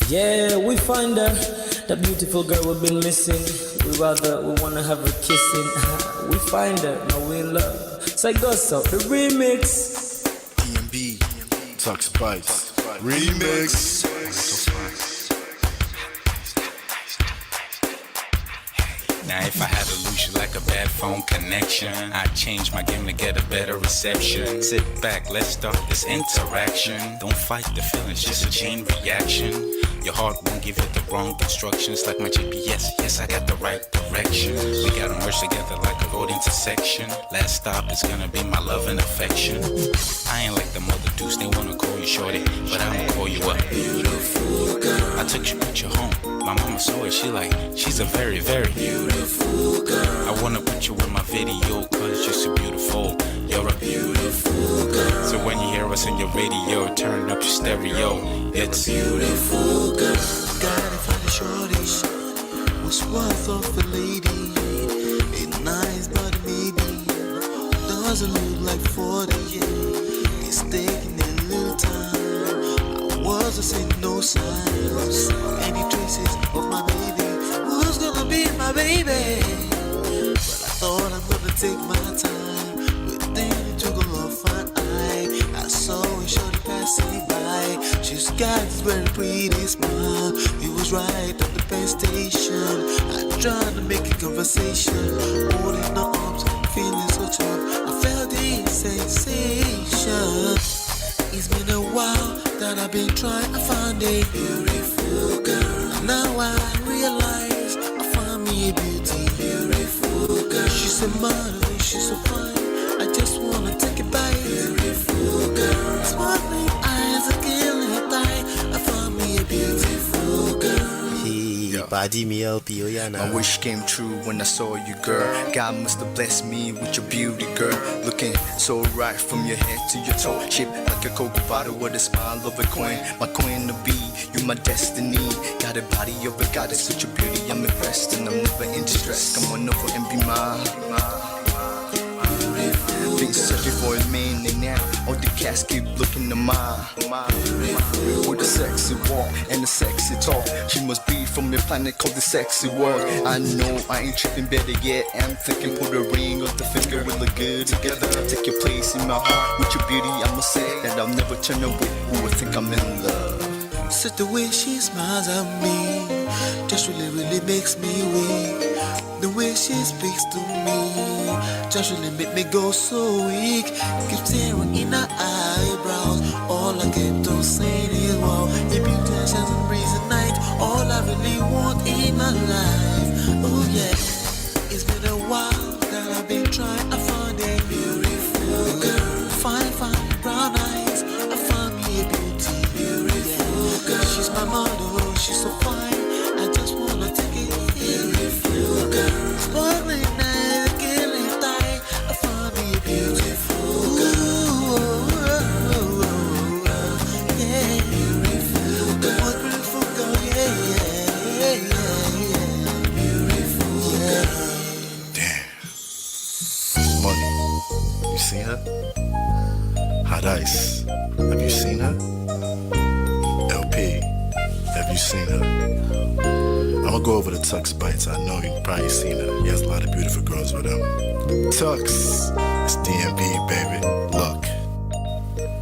Yeah, we find her, that beautiful girl we've been missing. We wanna have her kissing. We find her, now we in love. So go so the remix. DMB, Tux Bites, remix. Now if I had to lose you like a bad phone connection, I'd change my game to get a better reception. Sit back, let's start this interaction. Don't fight the feelings, just a chain reaction. Your heart won't give you the wrong instructions. Like my GPS, yes I got the right direction. We gotta merge together like a road intersection. Last stop is gonna be my love and affection. I ain't like the mother dudes, they wanna call you shorty, but I'ma call you a beautiful girl. I took your picture home, my mama saw it, she's a very, very beautiful girl. I wanna put you in my video, cause you're so beautiful. You're a beautiful girl. So when you hear us in your radio, turn up your stereo. It's beautiful girl. Gotta find a shorty who's worth of a lady. It's nice but maybe doesn't look like 40. It's taking a little time. I wasn't seeing no signs, any traces of my baby. Who's gonna be my baby? But I thought I'm gonna take my time, but then it took a long fine eye. I saw a shorty passing by. She's got this very pretty smile. It was right at the bus station. I tried to make a conversation, holding her arms, feeling so tough. I felt the sensation. It's been a while that I've been trying to find a beautiful girl. Now I realize I found me a beautiful girl. She's a model, she's so fine. I just wanna take it by. Beautiful girl, sparkling eyes, a killing eye. I found me a beautiful girl. Body me LP, oh yeah, My wish came true when I saw you, girl. God must have blessed me with your beauty, girl. Looking so right from your head to your toe, shaped like a Coke bottle with a smile of a queen. My queen to be, you my destiny. Got a body of a goddess with your beauty. I'm impressed and I'm never in distress. Come on over and be mine. Been searching for a man and now all the cats keep looking to mine. With a sexy walk and a sexy talk, she must be from a planet called the sexy world. I know I ain't tripping, better yet I'm thinking put a ring on the finger, we look good together. Take your place in my heart with your beauty. I'ma say that I'll never turn away. Who would think I'm in love? Such the way she smiles at me just really makes me weak. The way she speaks to me just really make me go so weak. Keep staring in her eyebrows. All I kept on saying is wow. Your beauty shines and breeze at night. All I really want in my life. Oh yeah. It's been a while that I've been trying to find a beautiful girl. Fine brown eyes. I found me a beautiful girl. She's my model, she's so fine. I just wanna take it. Beautiful girl, sparkling eyes, killing thigh. I found me a beautiful girl. Yeah, beautiful girl, most beautiful girl. Yeah. Beautiful girl. Damn. Money. You seen her? Hot Ice. Have you seen her? LP. Have you seen her? I'ma go over to Tux Bites. I know you've probably seen her. He has a lot of beautiful girls with him. Tux, it's DMB, baby. Look.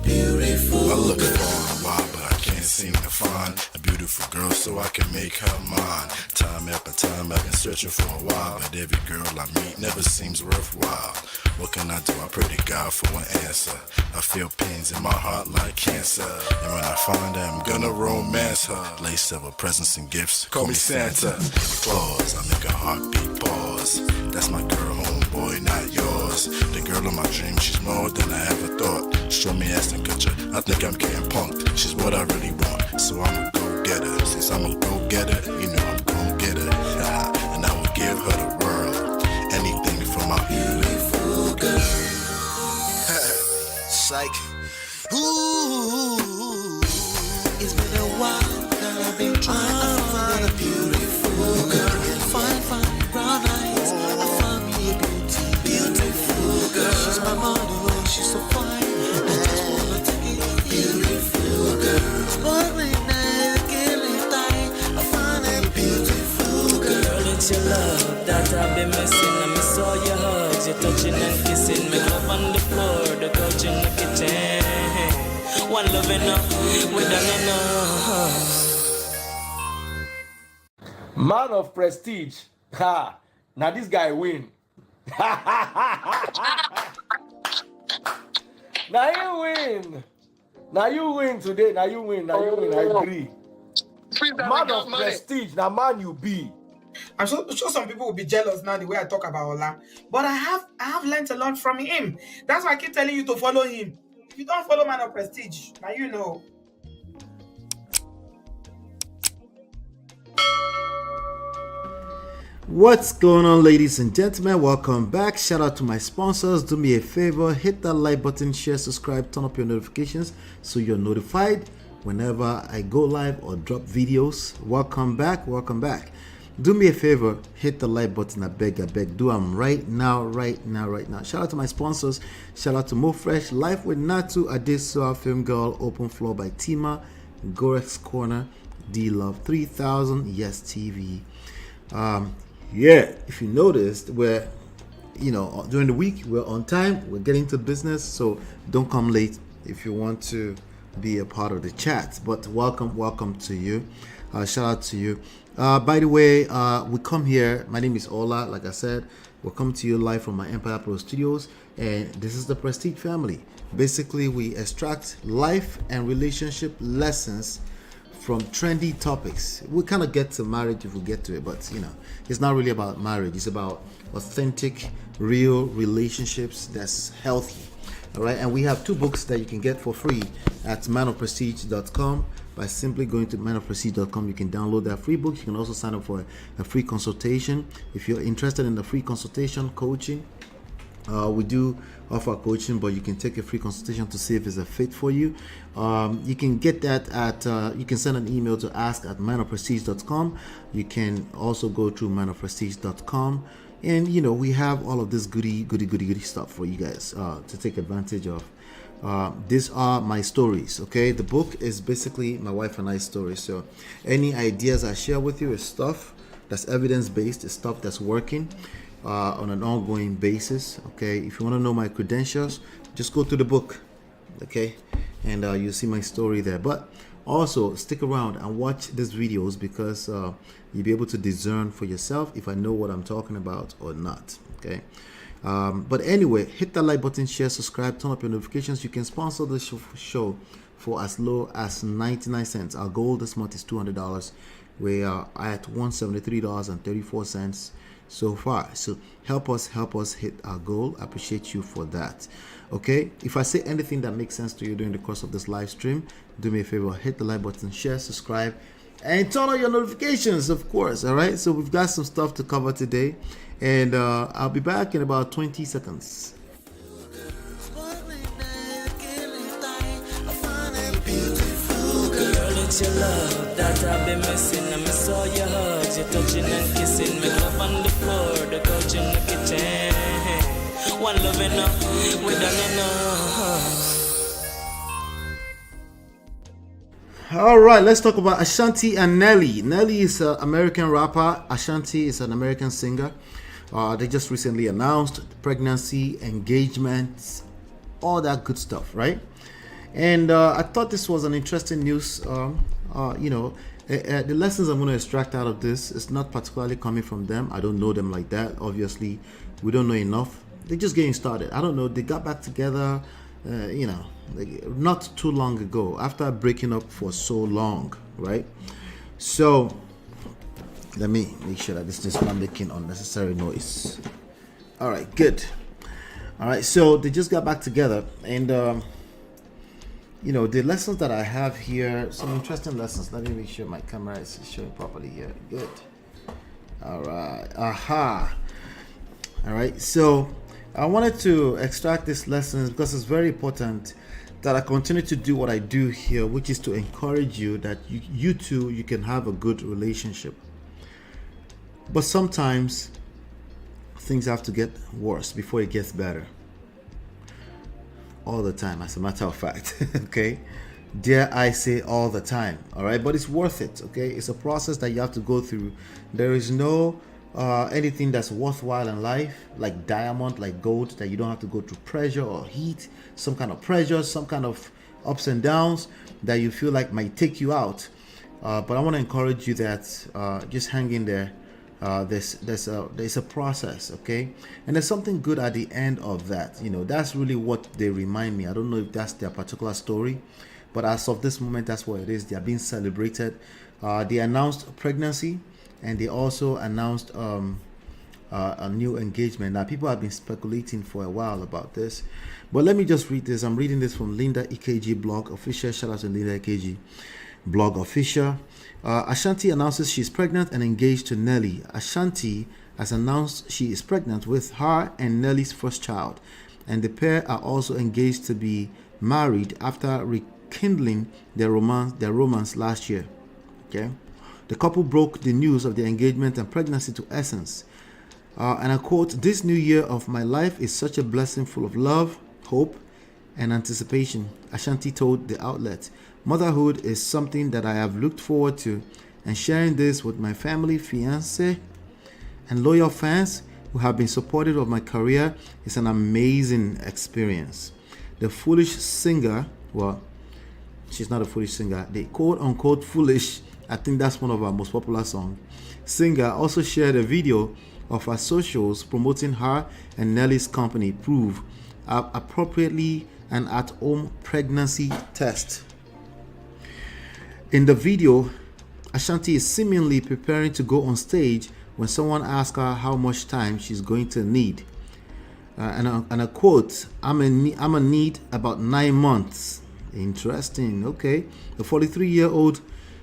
Beautiful. I look for a while, but I can't seem to find a beautiful girl so I can make her mine. Time after time, I've been searching for a while, but every girl I meet never seems worthwhile. What can I do? I pray to God for an answer. I feel pains in my heart like cancer, and when I find her, I'm gonna romance her. Lace several presents and gifts. Call me Santa Claus. I make a heartbeat pause. That's my girl, homeboy, not yours. The girl of my dreams, she's more than I ever thought. Show me Aston Kutcher, I think I'm getting punked. She's what I really want, so I'ma go get her. Since I'm a go getter, you know I'm gon' get her. And I will give her the world, anything for my beautiful girl. Psych. Ooh, it's been a while that I've been trying to find a beautiful girl. Fine brown eyes. I found me a beautiful girl. She's my model, she's so fine. I just wanna take it. Beautiful girl, sparkling eyes, killing thigh. floor, the couch in the kitchen. One love enough, we done enough. Man of prestige. Ha! Now this guy win. Now you win. Now you win today. Now you win. Now you win. I agree. Man of prestige. Now man you be. I'm sure some people will be jealous now the way I talk about Ola. But I have learned a lot from him. That's why I keep telling you to follow him. If you don't follow Man of Prestige, now you know. What's going on, ladies and gentlemen? Welcome back. Shout out to my sponsors. Do me a favor, hit that like button, share, subscribe, turn up your notifications so you're notified whenever I go live or drop videos. Welcome back. Do me a favor, hit the like button. I beg. Do them right now. Shout out to my sponsors. Shout out to Mo Fresh, Life with Natu, Adesua, Film Girl, Open Floor by Tima, Gorex Corner, D Love 3000, Yes TV. Yeah, if you noticed, we're, during the week, we're on time, we're getting to business, so don't come late if you want to be a part of the chat. But welcome to you. Shout out to you. By the way, we come here, my name is Ola, like I said, we'll come to you live from my Empire Pro Studios, and this is the Prestige family. Basically, we extract life and relationship lessons from trendy topics. We kind of get to marriage if we get to it, but it's not really about marriage. It's about authentic, real relationships that's healthy. All right, and we have 2 books that you can get for free at manofprestige.com. By simply going to manofprestige.com, you can download that free book. You can also sign up for a free consultation. If you're interested in the free consultation coaching, we do offer coaching, but you can take a free consultation to see if it's a fit for you. You can get that at, you can send an email to ask@manofprestige.com. You can also go through manofprestige.com. And, we have all of this goody stuff for you guys to take advantage of. These are my stories, okay? The book is basically my wife and I's story. So any ideas I share with you is stuff that's evidence-based, is stuff that's working on an ongoing basis, okay? If you want to know my credentials, just go to the book, okay? And you'll see my story there. But also stick around and watch these videos because you'll be able to discern for yourself if I know what I'm talking about or not, okay? But anyway, hit that like button, share, subscribe, turn up your notifications. You can sponsor the show for as low as 99 cents. Our goal this month is $200. We are at $173.34 so far. So help us hit our goal. I appreciate you for that. Okay, if I say anything that makes sense to you during the course of this live stream, do me a favor, hit the like button, share, subscribe, and turn on your notifications, of course. All right, so we've got some stuff to cover today, and I'll be back in about 20 seconds. It's your love that I've been missing. I miss all your hugs, your touching and kissing. Make love on the floor, the couch in the kitchen. One love enough, we done enough. All right, let's talk about Ashanti and Nelly. Nelly is an American rapper. Ashanti is an American singer. They just recently announced pregnancy, engagements, all that good stuff, right? And I thought this was an interesting news. The lessons I'm going to extract out of this is not particularly coming from them. I don't know them like that. Obviously, we don't know enough. They're just getting started. I don't know. They got back together, not too long ago after breaking up for so long, right? So let me make sure that this is not making unnecessary noise. All right, good. All right, so they just got back together, and the lessons that I have here, some interesting lessons. Let me make sure my camera is showing properly here. Good. All right. All right, so I wanted to extract these lessons because it's very important that I continue to do what I do here, which is to encourage you that you too, you can have a good relationship. But sometimes things have to get worse before it gets better. All the time, as a matter of fact. Okay, dare I say all the time. All right, but it's worth it. Okay, it's a process that you have to go through. There is no anything that's worthwhile in life, like diamond, like gold, that you don't have to go through pressure or heat, some kind of pressure, some kind of ups and downs that you feel like might take you out. But I want to encourage you that just hang in there. There's a process, okay, and there's something good at the end of that. You know, that's really what they remind me. I don't know if that's their particular story, but as of this moment, that's what it is. They are being celebrated. They announced pregnancy, and they also announced a new engagement. Now, people have been speculating for a while about this, but let me just read this. I'm reading this from Linda EKG blog official. Shout out to Linda EKG blog official. Ashanti announces she's pregnant and engaged to Nelly. Ashanti has announced she is pregnant with her and Nelly's first child, and the pair are also engaged to be married after rekindling their romance last year. Okay, the couple broke the news of their engagement and pregnancy to Essence, and I quote, "This new year of my life is such a blessing, full of love, hope, and anticipation," Ashanti told the outlet. "Motherhood is something that I have looked forward to, and sharing this with my family, fiance, and loyal fans who have been supportive of my career is an amazing experience." The foolish singer, well, she's not a foolish singer, the quote-unquote foolish, I think that's one of our most popular songs, singer also shared a video of her socials promoting her and Nelly's company Prove appropriately an at-home pregnancy test. In the video, Ashanti is seemingly preparing to go on stage when someone asks her how much time she's going to need. And a quote, I'm a need about 9 months. Interesting. Okay. The 43-year-old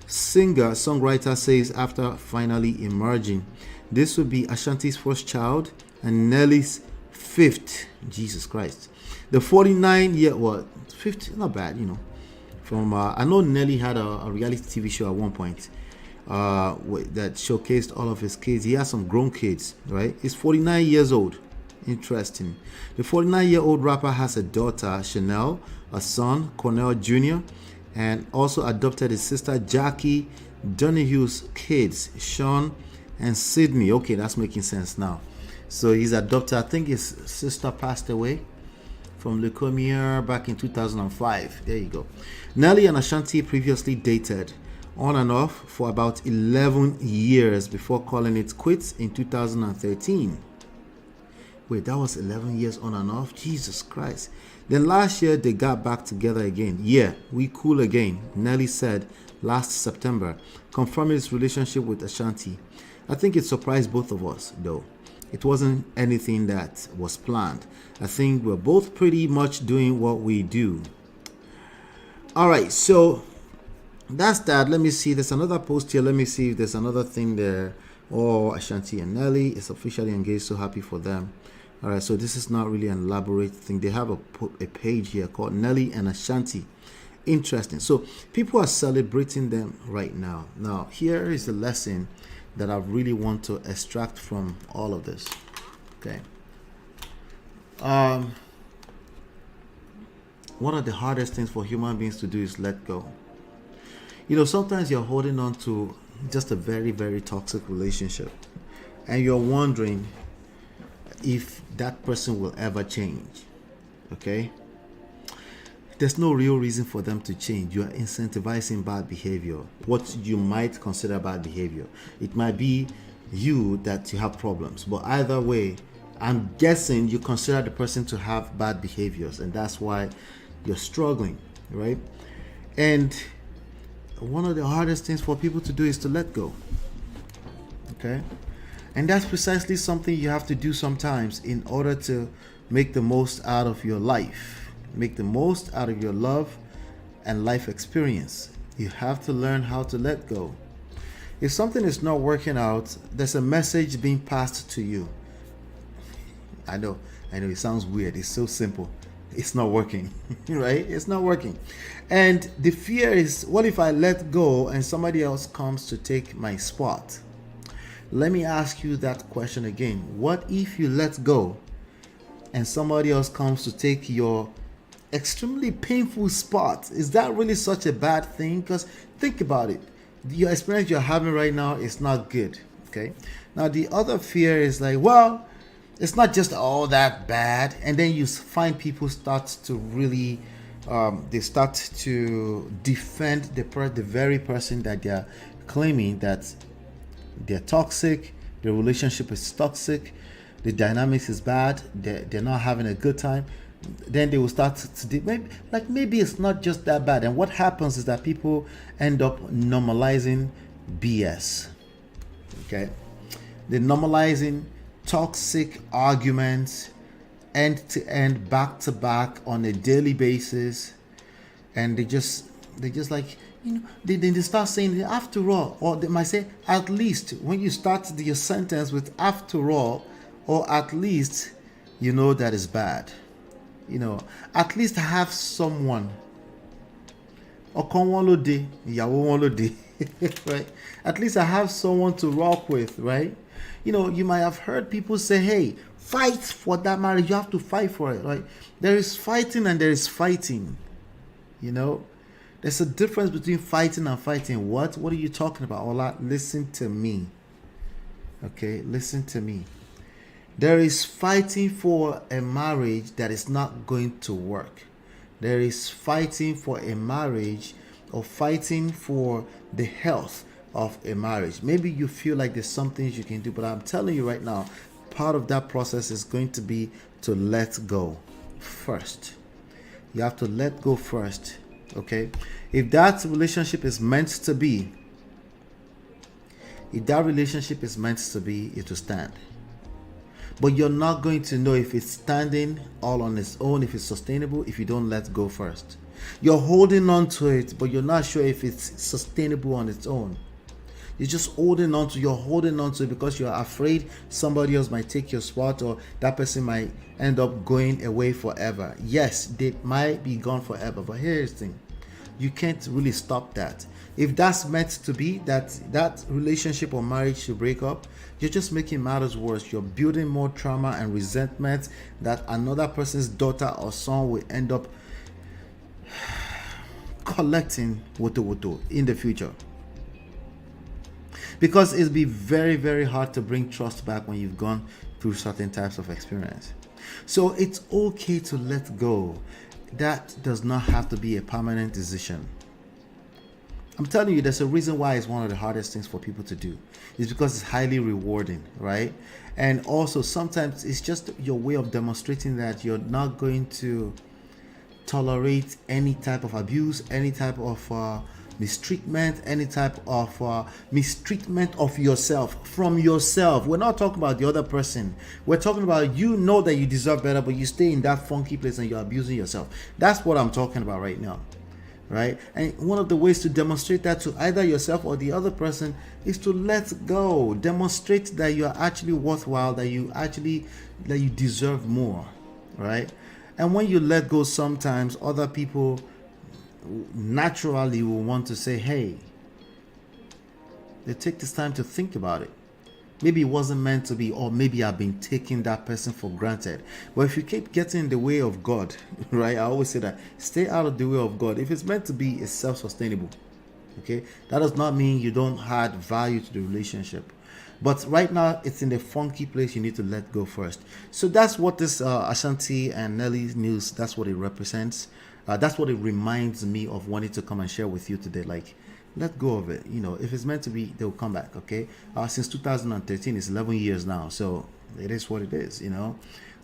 singer-songwriter says after finally emerging, this will be Ashanti's first child and Nelly's 5th. Jesus Christ. The 50, not bad, you know. From I know Nelly had a reality TV show at one point that showcased all of his kids. He has some grown kids, right? He's 49 years old. Interesting. The 49-year-old rapper has a daughter, Chanel, a son, Cornell Jr., and also adopted his sister Jackie Donahue's kids, Sean and Sydney. Okay, that's making sense now. So he's adopted. I think his sister passed away from leukemia back in 2005. There you go. Nelly and Ashanti previously dated on and off for about 11 years before calling it quits in 2013. Wait, that was 11 years on and off? Jesus Christ. Then last year they got back together again. Yeah, we cool again, Nelly said last September, confirming his relationship with Ashanti. I think it surprised both of us, though. It wasn't anything that was planned. I think we're both pretty much doing what we do. All right, so that's that. Let me see. There's another post here. Let me see if there's another thing there. Oh, Ashanti and Nelly is officially engaged. So happy for them. All right, so this is not really an elaborate thing. They have a page here called Nelly and Ashanti. Interesting. So people are celebrating them right now. Now, here is the lesson that I really want to extract from all of this. Okay. One of the hardest things for human beings to do is let go. You know, sometimes you're holding on to just a very, very toxic relationship, and you're wondering if that person will ever change. Okay? There's no real reason for them to change. You are incentivizing bad behavior, what you might consider bad behavior. It might be you that you have problems, but either way, I'm guessing you consider the person to have bad behaviors, and that's why you're struggling, right? And one of the hardest things for people to do is to let go. Okay? And that's precisely something you have to do sometimes in order to make the most out of your life, make the most out of your love and life experience. You have to learn how to let go. If something is not working out, there's a message being passed to you. I know it sounds weird. It's so simple. It's not working, right? It's not working. And the fear is, what if I let go and somebody else comes to take my spot? Let me ask you that question again. What if you let go and somebody else comes to take your extremely painful spot? Is that really such a bad thing? Because think about it. Your experience you're having right now is not good. Okay. Now the other fear is like, well, it's not just all that bad, and then you find people start to really, they start to defend the very person that they're claiming that they're toxic, the relationship is toxic, the dynamics is bad, they're not having a good time. Then they will start to maybe it's not just that bad. And what happens is that people end up normalizing BS. Okay, they're normalizing toxic arguments end to end, back to back, on a daily basis, and they just like, they start saying after all, or they might say at least. When you start your sentence with after all or at least, that is bad. At least have someone. Right? At least I have someone to rock with, right? You might have heard people say, hey, fight for that marriage. You have to fight for it, right? There is fighting and there is fighting. There's a difference between fighting and fighting. What are you talking about? Ola, listen to me. Okay, listen to me. There is fighting for a marriage that is not going to work. There is fighting for a marriage, or fighting for the health of a marriage. Maybe you feel like there's some things you can do, but I'm telling you right now, part of that process is going to be to let go first. You have to let go first, okay? If that relationship is meant to be, it will stand. But you're not going to know if it's standing all on its own, if it's sustainable, if you don't let go first. You're holding on to it, but you're not sure if it's sustainable on its own. You're holding on to it because you're afraid somebody else might take your spot, or that person might end up going away forever. Yes, they might be gone forever, but here's the thing. You can't really stop that. If that's meant to be, that relationship or marriage should break up, you're just making matters worse. You're building more trauma and resentment that another person's daughter or son will end up collecting wutu in the future. Because it'll be very, very hard to bring trust back when you've gone through certain types of experience. So it's okay to let go. That does not have to be a permanent decision. I'm telling you, there's a reason why it's one of the hardest things for people to do. It's because it's highly rewarding, right? And also sometimes it's just your way of demonstrating that you're not going to tolerate any type of abuse, any type of mistreatment, any type of mistreatment of yourself, from yourself. We're not talking about the other person. We're talking about, that you deserve better, but you stay in that funky place and you're abusing yourself. That's what I'm talking about right now. Right? And one of the ways to demonstrate that to either yourself or the other person is to let go. Demonstrate that you are actually worthwhile, that you deserve more. Right? And when you let go, sometimes other people naturally will want to say, hey, they take this time to think about it. Maybe it wasn't meant to be, or maybe I've been taking that person for granted. But if you keep getting in the way of God, right? I always say that, stay out of the way of God. If it's meant to be, it's self-sustainable. Okay? That does not mean you don't add value to the relationship. But right now, it's in the funky place. You need to let go first. So that's what this Ashanti and Nelly news, that's what it represents. That's what it reminds me of, wanting to come and share with you today. Like, let go of it. If it's meant to be, they'll come back. Okay. Since 2013, it's 11 years now. So it is what it is.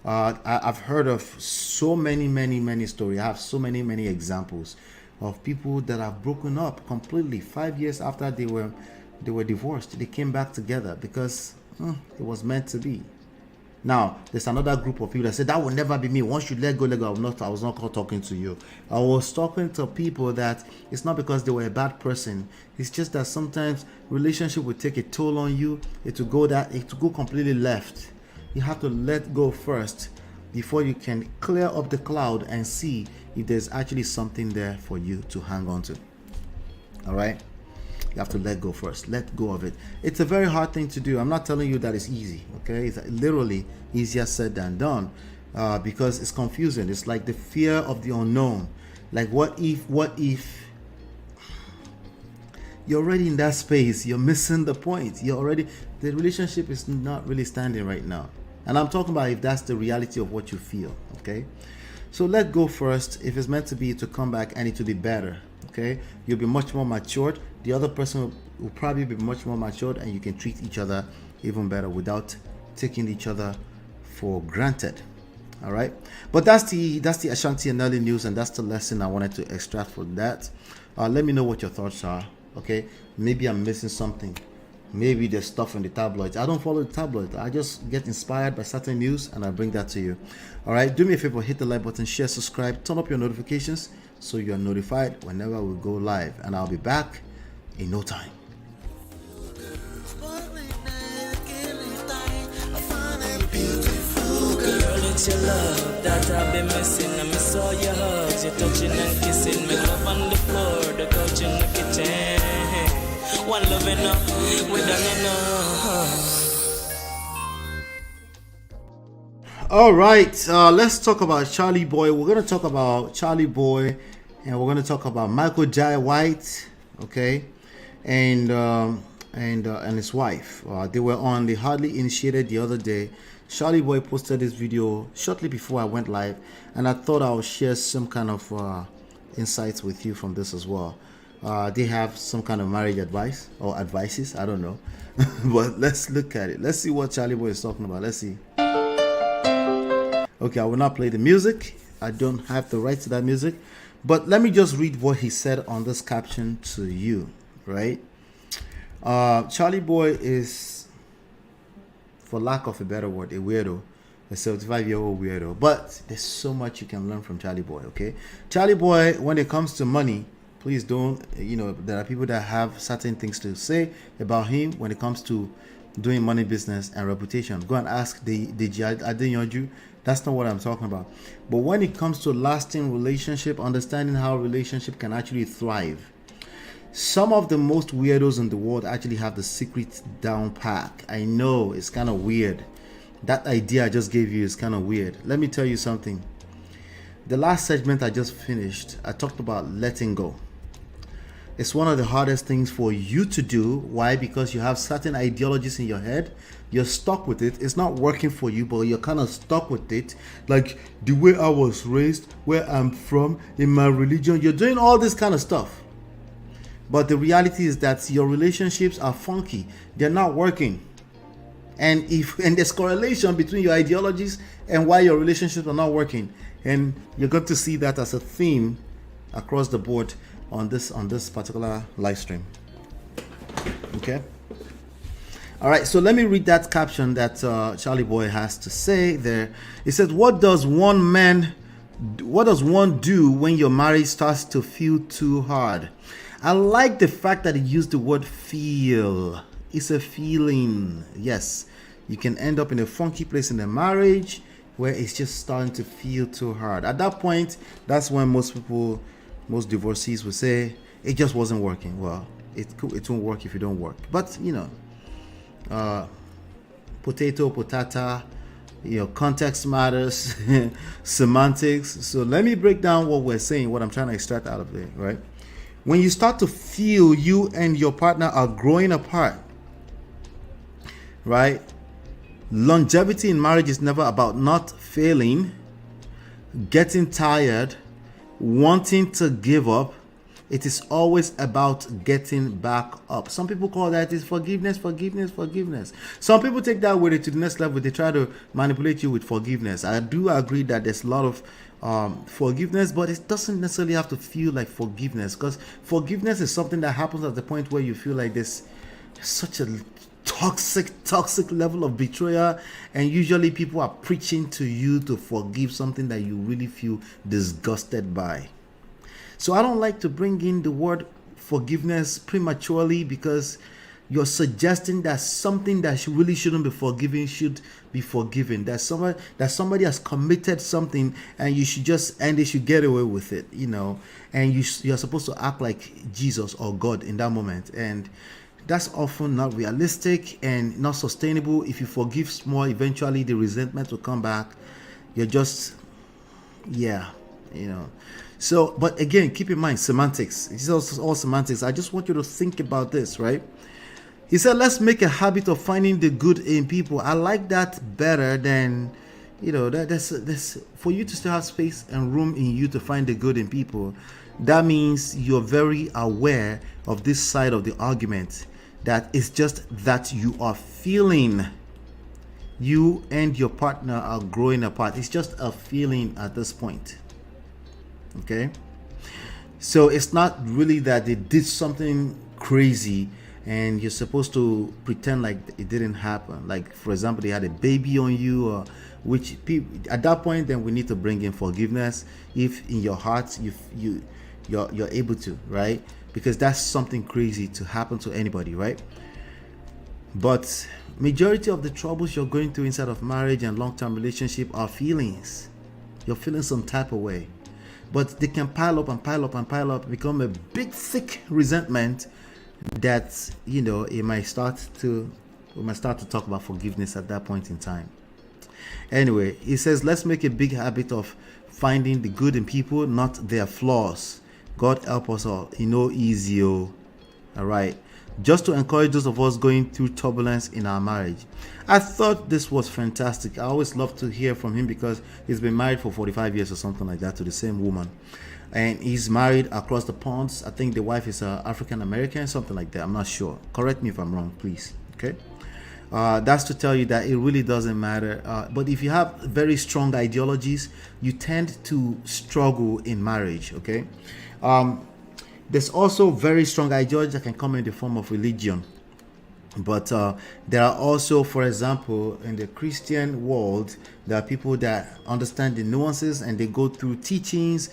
I've heard of so many stories. I have so many examples of people that have broken up completely 5 years after they were divorced. They came back together because it was meant to be. Now, there's another group of people that said, that will never be me. Once you let go, I was not talking to you. I was talking to people that it's not because they were a bad person. It's just that sometimes relationship will take a toll on you. It will go completely left. You have to let go first before you can clear up the cloud and see if there's actually something there for you to hang on to. All right? You have to let go first. Let go of it. It's a very hard thing to do. I'm not telling you that it's easy, okay? It's literally easier said than done because it's confusing. It's like the fear of the unknown. Like, what if you're already in that space? You're missing the point. the relationship is not really standing right now. And I'm talking about if that's the reality of what you feel, okay? So let go first. If it's meant to be to come back and it to be better, okay? You'll be much more matured. The other person will probably be much more matured, and you can treat each other even better without taking each other for granted. All right, but that's the Ashanti and Nelly news, and that's the lesson I wanted to extract from that. Let me know what your thoughts are. Okay, maybe I'm missing something. Maybe there's stuff in the tabloids. I don't follow the tabloids. I just get inspired by certain news and I bring that to you. All right, do me a favor, hit the like button, share, subscribe, turn up your notifications so you're notified whenever we go live, and I'll be back in no time. It's your love that I've been missing. I miss all your hugs, your touching and kissing. Me love on the floor, the couch in the kitchen. One love enough, we done enough. All right, let's talk about Charly Boy. We're gonna talk about Charly Boy, and we're gonna talk about Michael Jai White, okay, and his wife. They were on the Hardly Initiated the other day. Charly Boy posted this video shortly before I went live, and I thought I would share some kind of insights with you from this as well. They have some kind of marriage advice or advices, I don't know. But let's look at it. Let's see what Charly Boy is talking about. Let's see. Okay, I will not play the music. I don't have the right to that music. But let me just read what he said on this caption to you, right? Charly Boy is, for lack of a better word, a weirdo, a 75-year-old weirdo. But there's so much you can learn from Charly Boy, okay? Charly Boy, when it comes to money, please don't, there are people that have certain things to say about him when it comes to doing money business and reputation. Go and ask the Adeyanju. That's not what I'm talking about. But when it comes to lasting relationship, understanding how relationship can actually thrive, some of the most weirdos in the world actually have the secret down pack. I know it's kind of weird. That idea I just gave you is kind of weird. Let me tell you something. The last segment I just finished, I talked about letting go. It's one of the hardest things for you to do. Why? Because you have certain ideologies in your head. You're stuck with it. It's not working for you, but you're kind of stuck with it. Like the way I was raised, where I'm from, in my religion. You're doing all this kind of stuff. But the reality is that your relationships are funky. They're not working. And there's correlation between your ideologies and why your relationships are not working. And you're going to see that as a theme across the board on this particular live stream. Okay. All right. So let me read that caption that Charly Boy has to say there. It says, "What does one do when your marriage starts to feel too hard?" I like the fact that he used the word feel. It's a feeling. Yes, you can end up in a funky place in a marriage where it's just starting to feel too hard. At that point, that's when most divorcees will say, it just wasn't working. Well, it won't work if you don't work. But, potato, potata, context matters, semantics. So let me break down what we're saying, what I'm trying to extract out of it, right? When you start to feel you and your partner are growing apart, right? Longevity in marriage is never about not failing, getting tired, wanting to give up. It is always about getting back up. Some people call that is forgiveness. Some people take that with it to the next level. They try to manipulate you with forgiveness. I do agree that there's a lot of forgiveness, but it doesn't necessarily have to feel like forgiveness, because forgiveness is something that happens at the point where you feel like there's such a toxic level of betrayal, and usually people are preaching to you to forgive something that you really feel disgusted by. So I don't like to bring in the word forgiveness prematurely, because you're suggesting that something that really shouldn't be forgiven should be forgiven. That somebody has committed something and you should just, and they should get away with it, and you're supposed to act like Jesus or God in that moment. And that's often not realistic and not sustainable. If you forgive small, eventually the resentment will come back. You're just, So, but again, keep in mind semantics. It's all semantics. I just want you to think about this, right? He said, let's make a habit of finding the good in people. I like that better than, that's for you to still have space and room in you to find the good in people. That means you're very aware of this side of the argument, that it's just that you are feeling you and your partner are growing apart. It's just a feeling at this point. Okay? So it's not really that they did something crazy and you're supposed to pretend like it didn't happen. Like, for example, they had a baby on you, or which people, at that point, then we need to bring in forgiveness if in your heart you're able to, right? Because that's something crazy to happen to anybody, right? But majority of the troubles you're going through inside of marriage and long-term relationship are feelings. You're feeling some type of way, but they can pile up and pile up and pile up, become a big thick resentment that it might start to talk about forgiveness at that point in time. Anyway, he says, let's make a big habit of finding the good in people, not their flaws. God help us all. Easy. All right. Just to encourage those of us going through turbulence in our marriage. I thought this was fantastic. I always love to hear from him because he's been married for 45 years or something like that to the same woman. And he's married across the ponds. I think the wife is African American, something like that. I'm not sure. Correct me if I'm wrong, please. Okay. That's to tell you that it really doesn't matter. But if you have very strong ideologies, you tend to struggle in marriage. Okay. There's also very strong ideology that can come in the form of religion. But there are also, for example, in the Christian world, there are people that understand the nuances and they go through teachings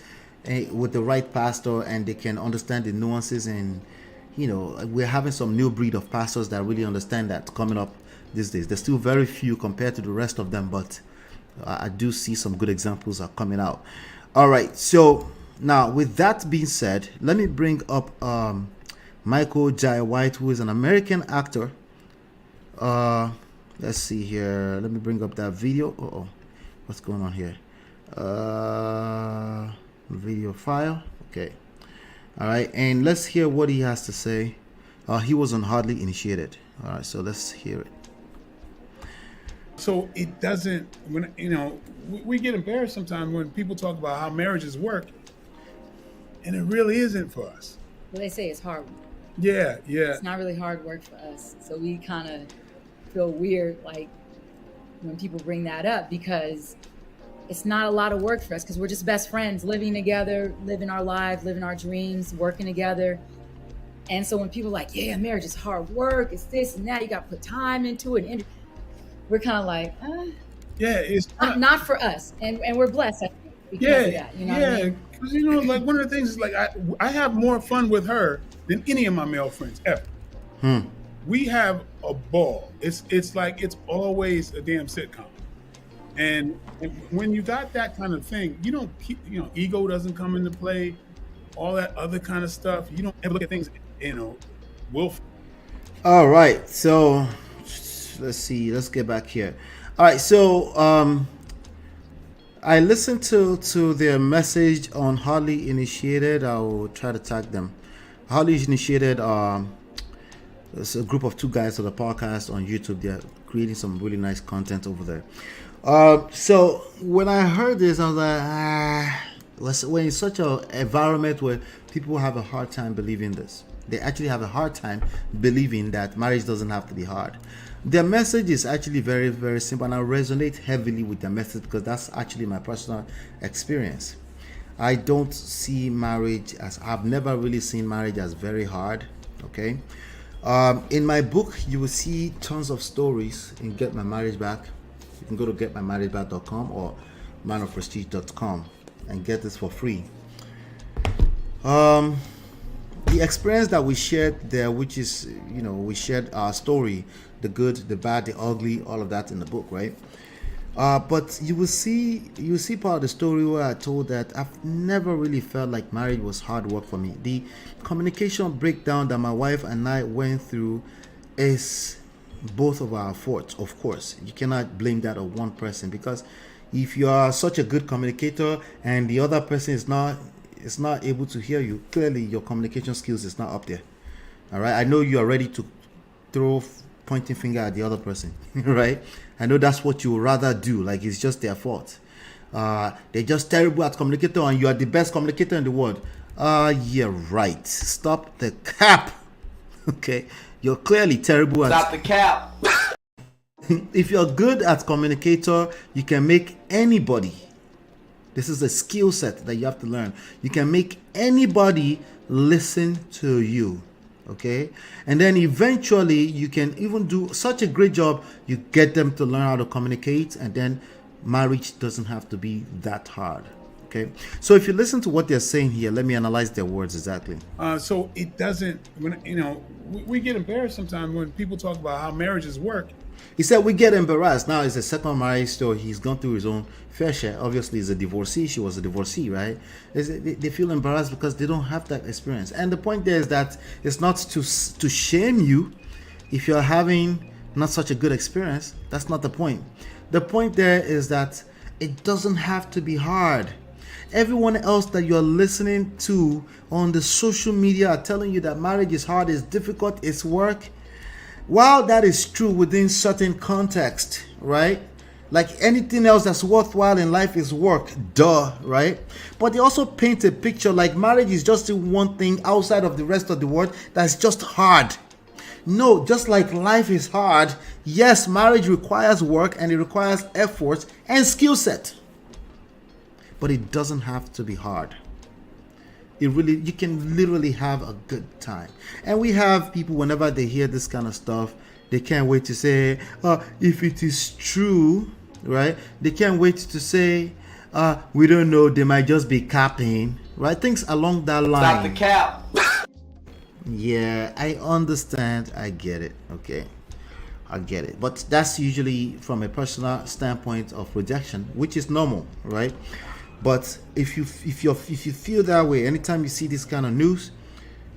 with the right pastor, and they can understand the nuances. And we're having some new breed of pastors that really understand that coming up these days. There's still very few compared to the rest of them, but I do see some good examples are coming out. All right, so now with that being said, let me bring up Michael Jai White, who is an American actor. Let's see here. Let me bring up that video. What's going on here? Video file. Okay. All right, and let's hear what he has to say. He was on Hardly Initiated. All right, so let's hear it. So it doesn't, when we get embarrassed sometimes when people talk about how marriages work, and it really isn't for us. Well, they say it's hard. Yeah. It's not really hard work for us. So we kind of feel weird, like, when people bring that up, because it's not a lot of work for us, because we're just best friends living together, living our lives, living our dreams, working together. And so when people are like, yeah, marriage is hard work, it's this and that, you got to put time into it. And we're kind of like, yeah, it's not for us. And we're blessed, I think, because of that. You know what I mean? Because, like, one of the things is, like, I have more fun with her than any of my male friends ever. We have a ball. It's like it's always a damn sitcom. And when you got that kind of thing, you don't keep, ego doesn't come into play, all that other kind of stuff. You don't ever look at things, willful. All right, so let's see. Let's get back here. All right, so I listened to their message on Hardly Initiated. I will try to tag them. Hardly Initiated. It's a group of two guys on the podcast on YouTube. They're creating some really nice content over there. So when I heard this, I was like, when it's such an environment where people have a hard time believing this, they actually have a hard time believing that marriage doesn't have to be hard. Their message is actually very, very simple, and I resonate heavily with their message because that's actually my personal experience. I don't see marriage as, I've never really seen marriage as very hard. Okay. In my book, you will see tons of stories in Get My Marriage Back. You can go to getmymarriageback.com or manofprestige.com and get this for free. The experience that we shared there, which is, we shared our story, the good, the bad, the ugly, all of that in the book, right? But you will see part of the story where I told that I've never really felt like marriage was hard work for me. The communication breakdown that my wife and I went through is both of our faults, of course. You cannot blame that on one person, because if you are such a good communicator and the other person is not able to hear you, clearly your communication skills is not up there. All right, I know you are ready to throw pointing finger at the other person, right? I know that's what you would rather do. Like it's just their fault. They're just terrible at communicating, and you are the best communicator in the world. Yeah, right. Stop the cap. Okay, you're clearly terrible at. Stop the cap. If you're good at communicator, you can make anybody. This is a skill set that you have to learn. You can make anybody listen to you. Okay, and then eventually you can even do such a great job. You get them to learn how to communicate, and then marriage doesn't have to be that hard. Okay, so if you listen to what they're saying here, let me analyze their words exactly. So it doesn't, when we get embarrassed sometimes when people talk about how marriages work. He said we get embarrassed. Now it's a second marriage, so he's gone through his own fair share. Obviously, he's a divorcee. She was a divorcee, right? They feel embarrassed because they don't have that experience. And the point there is that it's not to shame you if you're having not such a good experience. That's not the point. The point there is that it doesn't have to be hard. Everyone else that you're listening to on the social media are telling you that marriage is hard, it's difficult, it's work. While that is true within certain context, right? Like anything else that's worthwhile in life is work, duh, right? But they also paint a picture like marriage is just the one thing outside of the rest of the world that's just hard. No, just like life is hard, yes, marriage requires work and it requires effort and skill set. But it doesn't have to be hard. You can literally have a good time. And we have people, whenever they hear this kind of stuff, they can't wait to say, if it is true, right? They can't wait to say, we don't know, they might just be capping, right? Things along that line. Stop the cap. Yeah, I understand. I get it. Okay, I get it. But that's usually from a personal standpoint of rejection, which is normal, right? But if you feel that way, anytime you see this kind of news,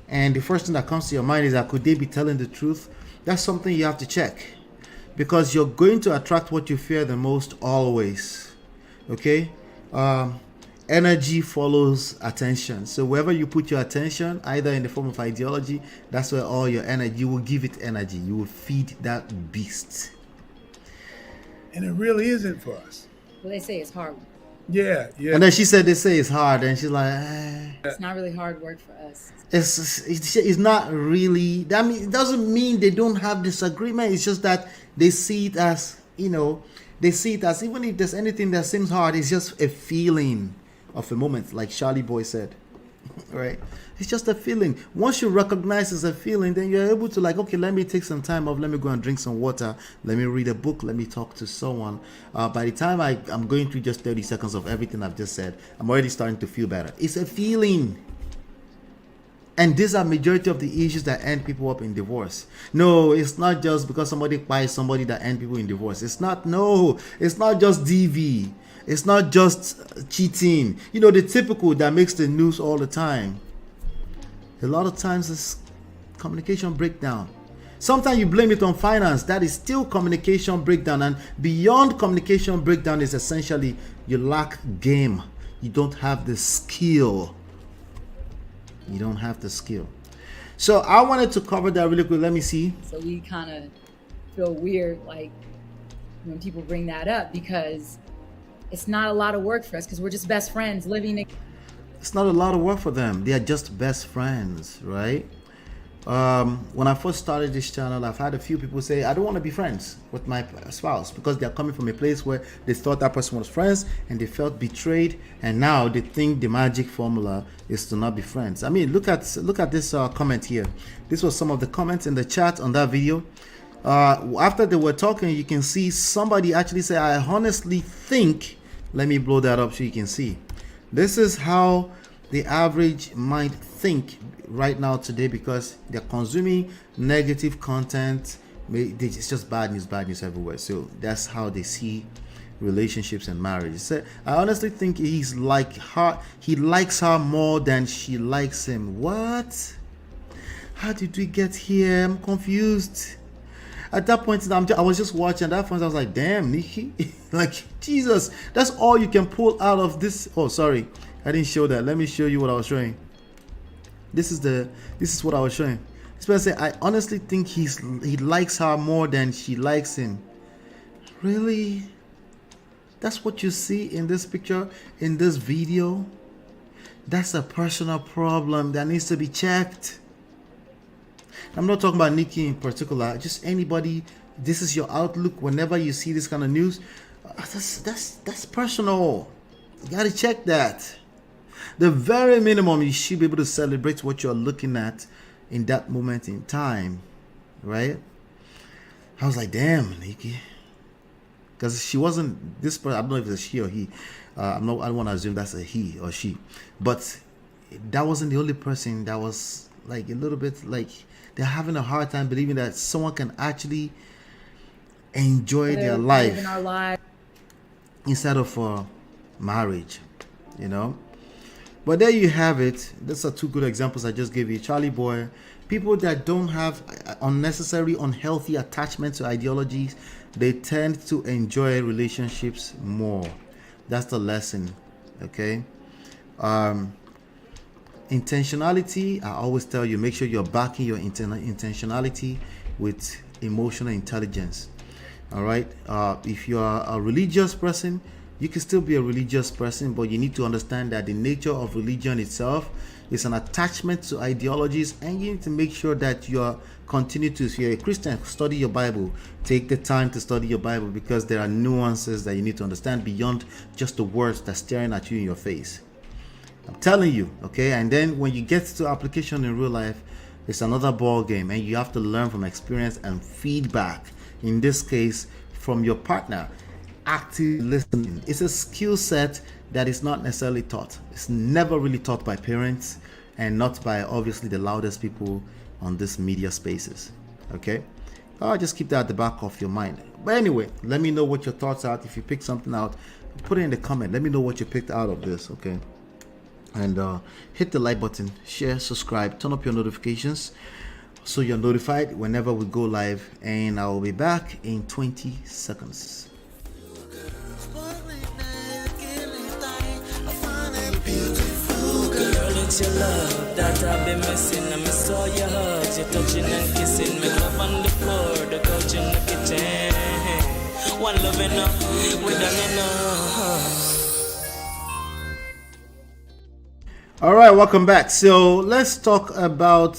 and the first thing that comes to your mind is that could they be telling the truth? That's something you have to check, because you're going to attract what you fear the most always. Okay, energy follows attention. So wherever you put your attention, either in the form of ideology, that's where all your energy, you will give it energy. You will feed that beast. And it really isn't for us. Well, they say it's hard. Yeah. And then she said they say it's hard, and she's like, It's not really hard work for us. It's not really. I mean, it doesn't mean they don't have disagreement. It's just that they see it as, they see it as, even if there's anything that seems hard, it's just a feeling of a moment, like Charly Boy said, right? It's just a feeling. Once you recognize it's a feeling, then you're able to, like, okay, let me take some time off. Let me go and drink some water. Let me read a book. Let me talk to someone. By the time I'm going through just 30 seconds of everything I've just said, I'm already starting to feel better. It's a feeling. And these are majority of the issues that end people up in divorce. No, it's not just because somebody buys somebody that end people in divorce. It's not just DV. It's not just cheating. The typical that makes the news all the time. A lot of times it's communication breakdown. Sometimes you blame it on finance. That is still communication breakdown. And beyond communication breakdown is essentially you lack game. You don't have the skill. You don't have the skill. So I wanted to cover that really quick. Let me see. So we kind of feel weird, like when people bring that up, because it's not a lot of work for us, because we're just best friends living together. It's not a lot of work for them. They are just best friends, right? When I first started this channel, I've had a few people say, I don't want to be friends with my spouse, because they're coming from a place where they thought that person was friends and they felt betrayed, and now they think the magic formula is to not be friends. I mean, look at this comment here. This was some of the comments in the chat on that video. After they were talking, you can see somebody actually say, I honestly think, let me blow that up so you can see. This is how the average might think right now today, because they're consuming negative content. It's just bad news everywhere. So that's how they see relationships and marriage. So I honestly think he's like her. He likes her more than she likes him. What? How did we get here? I'm confused. At that point, I was just watching. At that point, I was like, damn, Nikki. Like, Jesus, that's all you can pull out of this. Oh, sorry. I didn't show that. Let me show you what I was showing. This is what I was showing. This person say, I honestly think he likes her more than she likes him. Really? That's what you see in this picture, in this video? That's a personal problem that needs to be checked. I'm not talking about Nikki in particular, just anybody. This is your outlook whenever you see this kind of news. That's personal. You gotta check that. The very minimum, you should be able to celebrate what you're looking at in that moment in time, right? I was like, damn, Nikki, because she wasn't this person. I don't know if it's a she or he. I don't want to assume that's a he or she, but that wasn't the only person that was like a little bit like they're having a hard time believing that someone can actually enjoy their life in our lives instead of marriage, you know. But there you have it. Those are two good examples I just gave you. Charlie boy, people that don't have unnecessary unhealthy attachment to ideologies, they tend to enjoy relationships more. That's the lesson. Okay. Intentionality, I always tell you, make sure you're backing your intentionality with emotional intelligence. All right. If you are a religious person, you can still be a religious person, but you need to understand that the nature of religion itself is an attachment to ideologies, and you need to make sure that you are continue to, if you're a Christian, study your Bible. Take the time to study your Bible, because there are nuances that you need to understand beyond just the words that's staring at you in your face. I'm telling you, okay? And then when you get to application in real life, it's another ball game, and you have to learn from experience and feedback. In this case, from your partner. Active listening. It's a skill set that is not necessarily taught. It's never really taught by parents, and not by obviously the loudest people on this media spaces. Okay, I'll just keep that at the back of your mind. But anyway, let me know what your thoughts are. If you pick something out, put it in the comment. Let me know what you picked out of this. Okay, and hit the like button, share, subscribe, turn up your notifications so you're notified whenever we go live, and I will be back in 20 seconds. It's your love that I've been missing. I miss all your hugs, your touching and kissing. Make love on the floor, the couch in the kitchen. One love enough, we done enough. All right, welcome back. So let's talk about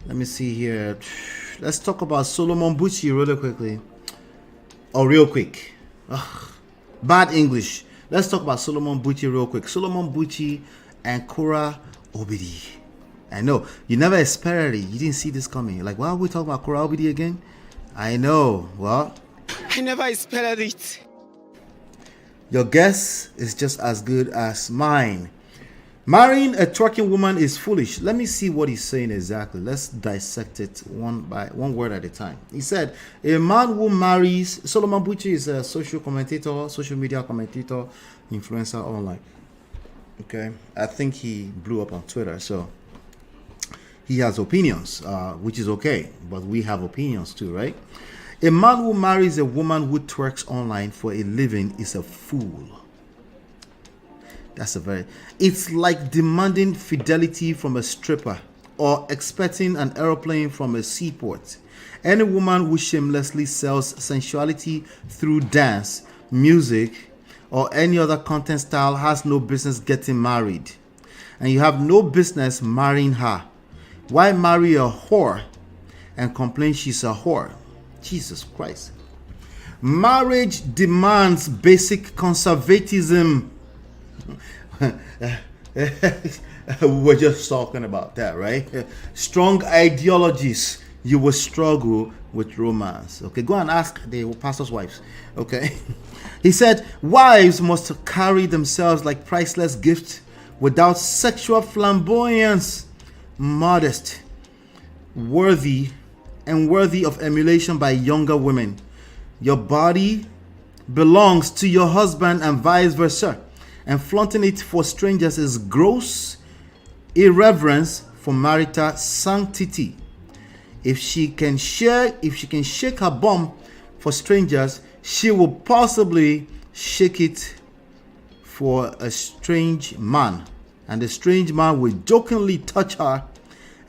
let me see here. Let's talk about Solomon Bucchi really quickly. Or real quick. Ugh, bad English. Let's talk about Solomon Bucchi real quick. Solomon Bucchi and KORRA OBIDI. I know you never expected it. You didn't see this coming. You're like, why are we talking about KORRA OBIDI again? I know. Well, I never expected it. Your guess is just as good as mine. Marrying a twerking woman is foolish. Let me see what he's saying exactly. Let's dissect it one word at a time. He said, a man who marries... Solomon Bucchi is a social media commentator, influencer online. Okay. I think he blew up on Twitter, so he has opinions, which is okay. But we have opinions too, right? A man who marries a woman who twerks online for a living is a fool. It's like demanding fidelity from a stripper or expecting an aeroplane from a seaport. Any woman who shamelessly sells sensuality through dance, music, or any other content style has no business getting married. And you have no business marrying her. Why marry a whore and complain she's a whore? Jesus Christ. Marriage demands basic conservatism. We're just talking about that, right? Strong ideologies, you will struggle with romance. Okay, go and ask the pastor's wives. Okay, he said wives must carry themselves like priceless gifts without sexual flamboyance, modest, worthy of emulation by younger women. Your body belongs to your husband and vice versa. And flaunting it for strangers is gross irreverence for marital sanctity. If she can shake her bum for strangers, she will possibly shake it for a strange man, and the strange man will jokingly touch her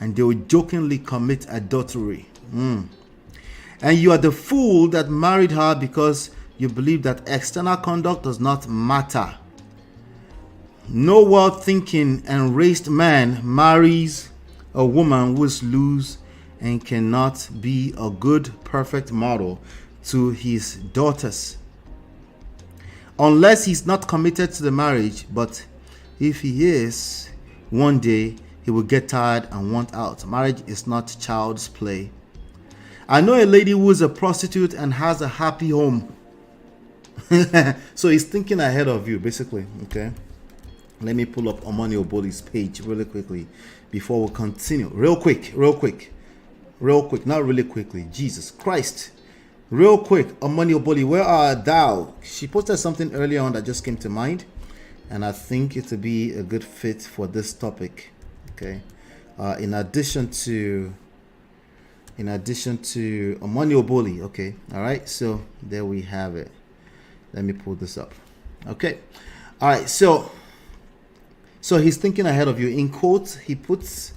and they will jokingly commit adultery. And you are the fool that married her because you believe that external conduct does not matter. No well-thinking and raised man marries a woman who is loose and cannot be a good, perfect model to his daughters. Unless he's not committed to the marriage, but if he is, one day he will get tired and want out. Marriage is not child's play. I know a lady who is a prostitute and has a happy home. So he's thinking ahead of you, basically. Okay. Let me pull up Omoni Oboli's page really quickly before we continue. Real quick. Not really quickly. Jesus Christ. Real quick. Omoni Oboli, where art thou? She posted something earlier on that just came to mind, and I think it would be a good fit for this topic. Okay. In addition to Omoni Oboli. Okay. All right. So there we have it. Let me pull this up. Okay. All right. So he's thinking ahead of you. In quotes, he puts,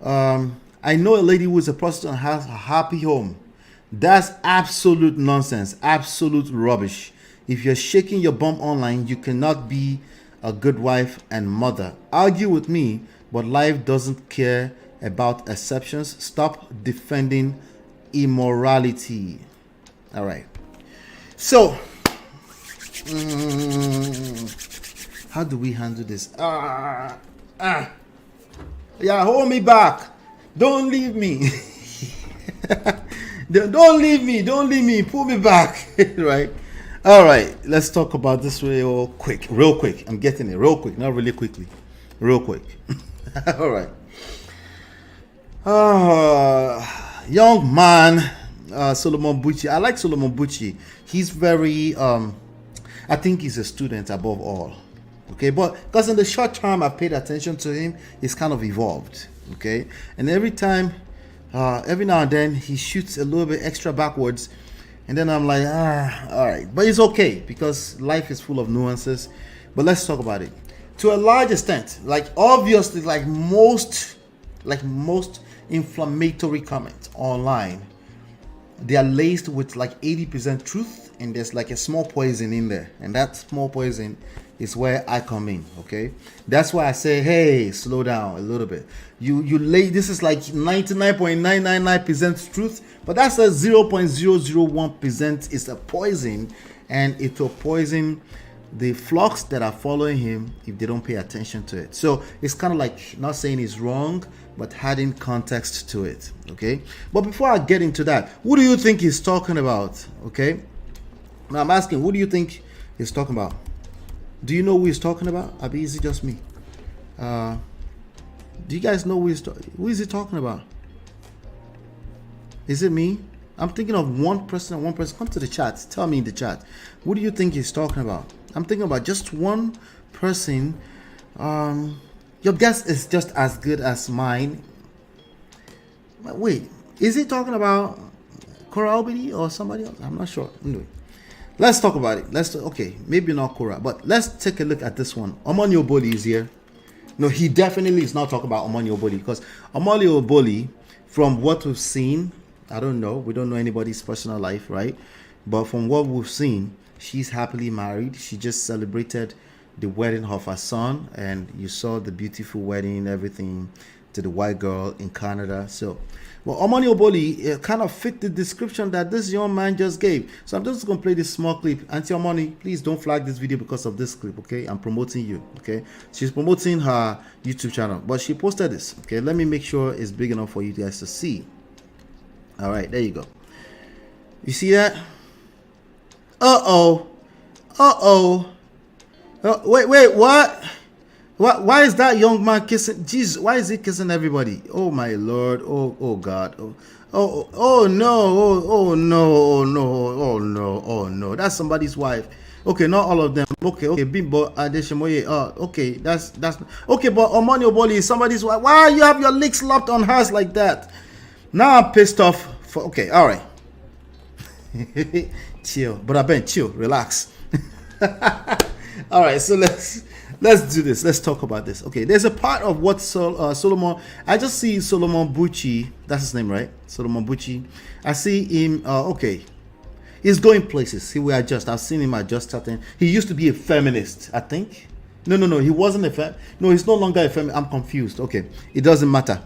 I know a lady who is a prostitute and has a happy home. That's absolute nonsense. Absolute rubbish. If you're shaking your bum online, you cannot be a good wife and mother. Argue with me, but life doesn't care about exceptions. Stop defending immorality. All right. So, how do we handle this? Yeah, hold me back. Don't leave me. Don't leave me. Pull me back. Right? All right. Let's talk about this real quick. I'm getting it real quick. Not really quickly. Real quick. All right. Young man, Solomon Bucchi. I like Solomon Bucci. He's very, I think he's a student above all. Okay, but because in the short term I've paid attention to him, he's kind of evolved. Okay, and every now and then he shoots a little bit extra backwards, and then I'm like, all right, but it's okay because life is full of nuances. But let's talk about it. To a large extent, like obviously, like most inflammatory comments online, they are laced with like 80% truth, and there's like a small poison in there, and that small poison is where I come in. Okay, that's why I say, hey, slow down a little bit. You lay, this is like 99.999% truth, but that's a 0.001% is a poison, and it will poison the flocks that are following him if they don't pay attention to it. So it's kind of like not saying it's wrong, but adding context to it. Okay, but before I get into that, who do you think he's talking about? Okay, now I'm asking, who do you think he's talking about? Do you know who he's talking about? Abi, is it just me? Do you guys know who is he talking about? Is it me? I'm thinking of one person. Come to the chat. Tell me in the chat. What do you think he's talking about? I'm thinking about just one person. Your guess is just as good as mine. Wait, is he talking about KORRA OBIDI or somebody else? I'm not sure. Anyway, let's talk about it. Okay, maybe not KORRA, but let's take a look at this one. Omoni Oboli is here. No, he definitely is not talking about Omoni Oboli, because Omoni Oboli, from what we've seen, I don't know, we don't know anybody's personal life, right? But from what we've seen, she's happily married. She just celebrated the wedding of her son, and you saw the beautiful wedding, everything, to the white girl in Canada. So, well, Omoni Oboli kind of fit the description that this young man just gave. So I'm just going to play this small clip. Auntie Omoni, please don't flag this video because of this clip, okay? I'm promoting you, okay? She's promoting her YouTube channel, but she posted this, okay? Let me make sure it's big enough for you guys to see. All right, there you go. You see that? Wait, what? Why is that young man kissing? Jesus, why is he kissing everybody? Oh my Lord! Oh God! Oh no! That's somebody's wife. Okay, not all of them. Okay, Bimbo Adeshemoye. Okay, that's okay. But Omoni Oboli is somebody's wife. Why you have your legs locked on hers like that? Now I'm pissed off. Okay, all right. Chill, brother Ben. Chill, relax. All right, so let's. let's do this. Let's talk about this. Okay, there's a part of what Solomon. I just see Solomon Bucci. That's his name, right? Solomon Bucci. I see him. Okay, he's going places. He will adjust. I've seen him adjust certain. He used to be a feminist, I think. No. He wasn't a fem. No, he's no longer a feminist. I'm confused. Okay, it doesn't matter.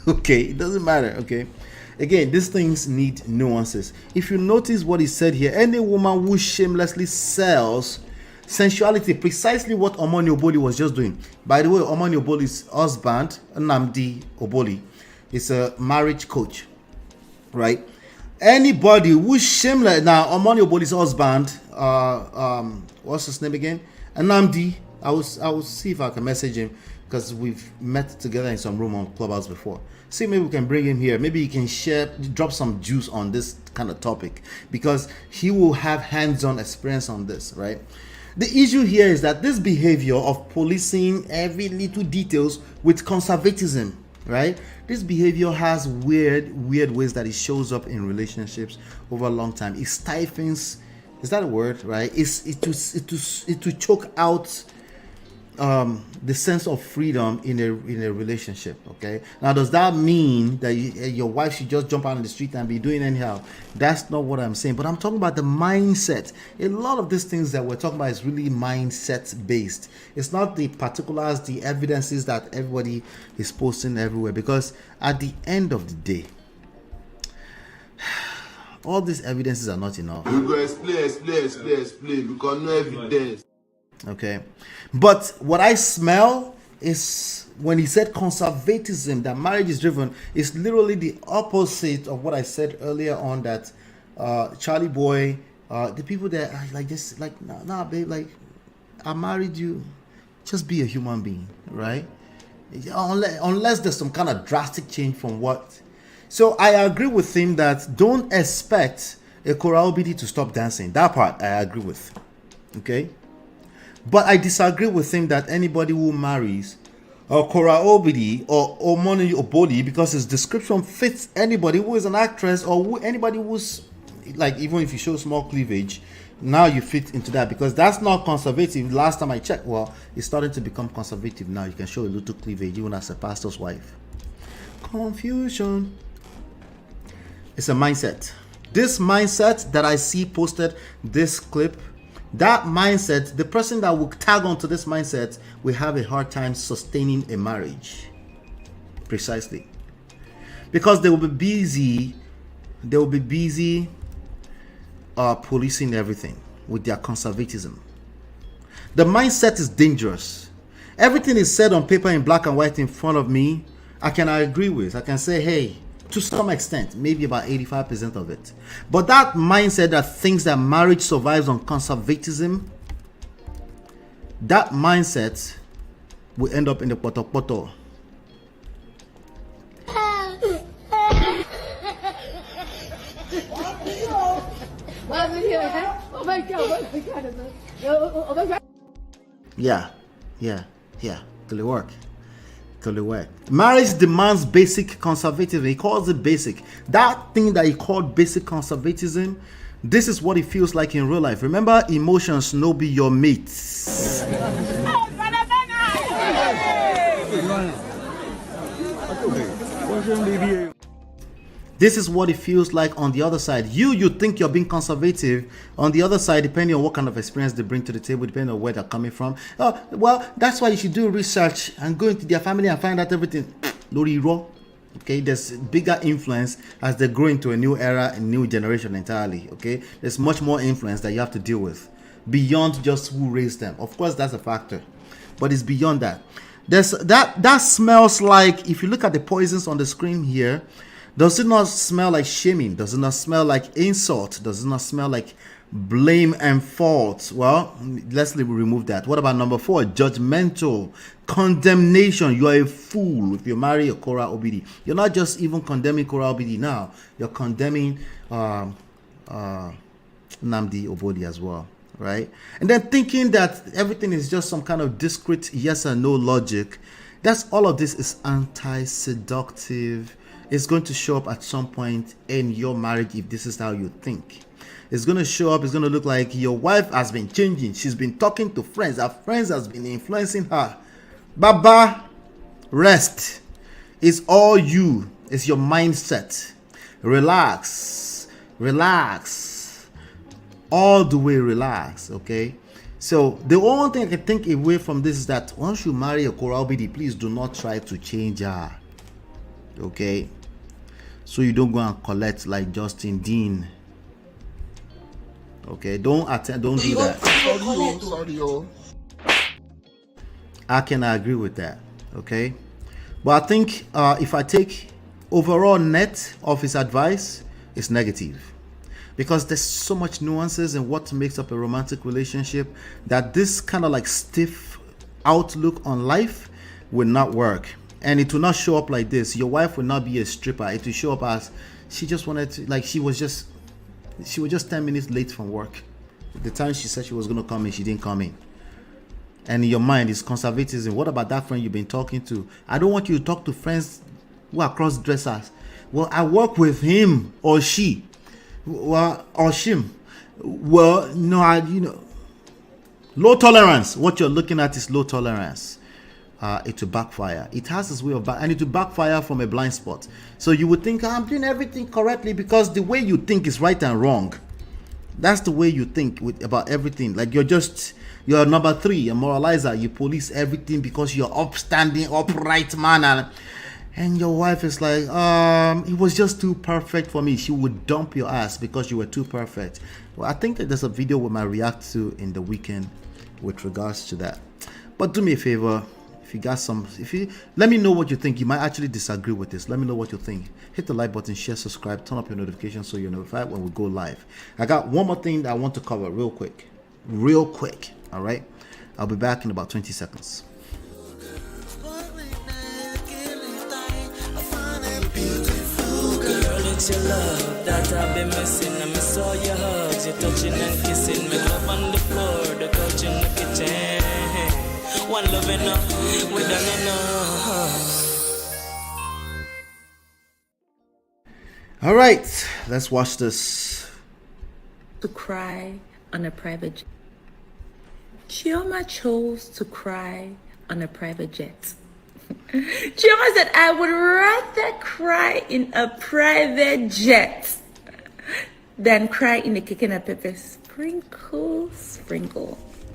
Okay, it doesn't matter. Okay. Again, these things need nuances. If you notice what he said here, any woman who shamelessly sells sensuality, precisely what Omoni Oboli was just doing. By the way, Omoni Oboli's husband, Nnamdi Oboli, is a marriage coach, right? Anybody who's shameless, now Omoni Oboli's husband, what's his name again? Nnamdi. I will see if I can message him because we've met together in some room on Clubhouse before. See, maybe we can bring him here. Maybe he can drop some juice on this kind of topic because he will have hands-on experience on this, right? The issue here is that this behavior of policing every little details with conservatism, right? This behavior has weird ways that it shows up in relationships over a long time. It stifles, is that a word, right? It to choke out the sense of freedom in a relationship. Okay, now does that mean that your wife should just jump out on the street and be doing anyhow? That's not what I'm saying, but I'm talking about the mindset. A lot of these things that we're talking about is really mindset based. It's not the particulars, the evidences that everybody is posting everywhere, because at the end of the day, all these evidences are not enough. You go explain because no evidence. Okay, but what I smell is when he said conservatism, that marriage is driven, is literally the opposite of what I said earlier on, that Charlie boy, the people that are like just like nah babe, like I married you, just be a human being, right? Unless there's some kind of drastic change from what. So I agree with him that don't expect a KORRA OBIDI to stop dancing. That part I agree with. Okay. But I disagree with him that anybody who marries a KORRA OBIDI or Omoni Oboli, because his description fits anybody who is an actress or anybody who's like, even if you show small cleavage, now you fit into that, because that's not conservative. Last time I checked, well, it's starting to become conservative now. You can show a little cleavage even as a pastor's wife. Confusion. It's a mindset. This mindset that I see posted, this clip, that mindset, the person that will tag onto this mindset will have a hard time sustaining a marriage. Precisely. Because they will be busy. They will be busy policing everything with their conservatism. The mindset is dangerous. Everything is said on paper in black and white in front of me, I can agree with. I can say, hey, to some extent, maybe about 85% of it. But that mindset that thinks that marriage survives on conservatism, that mindset will end up in the poto. Yeah. Could it work? Marriage demands basic conservatism. He calls it basic. That thing that he called basic conservatism, this is what it feels like in real life. Remember, emotions no be your mates. This is what it feels like on the other side. You think you're being conservative. On the other side, depending on what kind of experience they bring to the table, depending on where they're coming from. Well, that's why you should do research and go into their family and find out everything. Okay, there's bigger influence as they grow into a new era, a new generation entirely. Okay, there's much more influence that you have to deal with beyond just who raised them. Of course, that's a factor, but it's beyond that. There's that smells like, if you look at the poisons on the screen here, does it not smell like shaming? Does it not smell like insult? Does it not smell like blame and fault? Well, let's remove that. What about number 4? Judgmental, condemnation. You are a fool if you marry a KORRA OBIDI. You're not just even condemning KORRA OBIDI now. You're condemning Nnamdi Oboli as well, right? And then thinking that everything is just some kind of discrete yes and no logic. That's all of this is anti-seductive. It's going to show up at some point in your marriage if this is how you think. It's going to show up. It's going to look like your wife has been changing. She's been talking to friends. Her friends has been influencing her. Baba, rest. It's all you. It's your mindset. Relax. Relax. All the way relax, okay? So the only thing I can take away from this is that once you marry a KORRA OBIDI, please do not try to change her, okay? So you don't go and collect like Justin Dean. Okay, don't do that. I can agree with that, okay? But I think if I take overall net of his advice, it's negative. Because there's so much nuances in what makes up a romantic relationship that this kind of like stiff outlook on life will not work. And it will not show up like this. Your wife will not be a stripper. It will show up as she just wanted to, like she was just 10 minutes late from work. The time she said she was going to come in, she didn't come in. And in your mind is conservatism. What about that friend you've been talking to? I don't want you to talk to friends who are cross-dressers. Well, I work with him or she. Well, or shim. Well, no, low tolerance. What you're looking at is low tolerance. It will backfire. It has its way of and it will backfire from a blind spot. So you would think I'm doing everything correctly because the way you think is right and wrong. That's the way you think about everything. Like you're number 3, a moralizer. You police everything because you're upstanding, upright man. And your wife is like, it was just too perfect for me. She would dump your ass because you were too perfect. Well, I think that there's a video we might react to in the weekend with regards to that. But do me a favor, let me know what you think. You might actually disagree with this. Let me know what you think. Hit the like button, share, subscribe, turn up your notifications so you're notified when we go live. I got one more thing that I want to cover real quick. All right, I'll be back in about 20 seconds. It's your love that I've been missing. I miss all your hugs, your touching and kissing. Me love on the floor, the couch in the kitchen. One love enough, we done enough. All right, let's watch this. To cry on a private jet. Chioma chose to cry on a private jet. Chioma said, I would rather cry in a private jet than cry in a kicking and pepper. Sprinkle.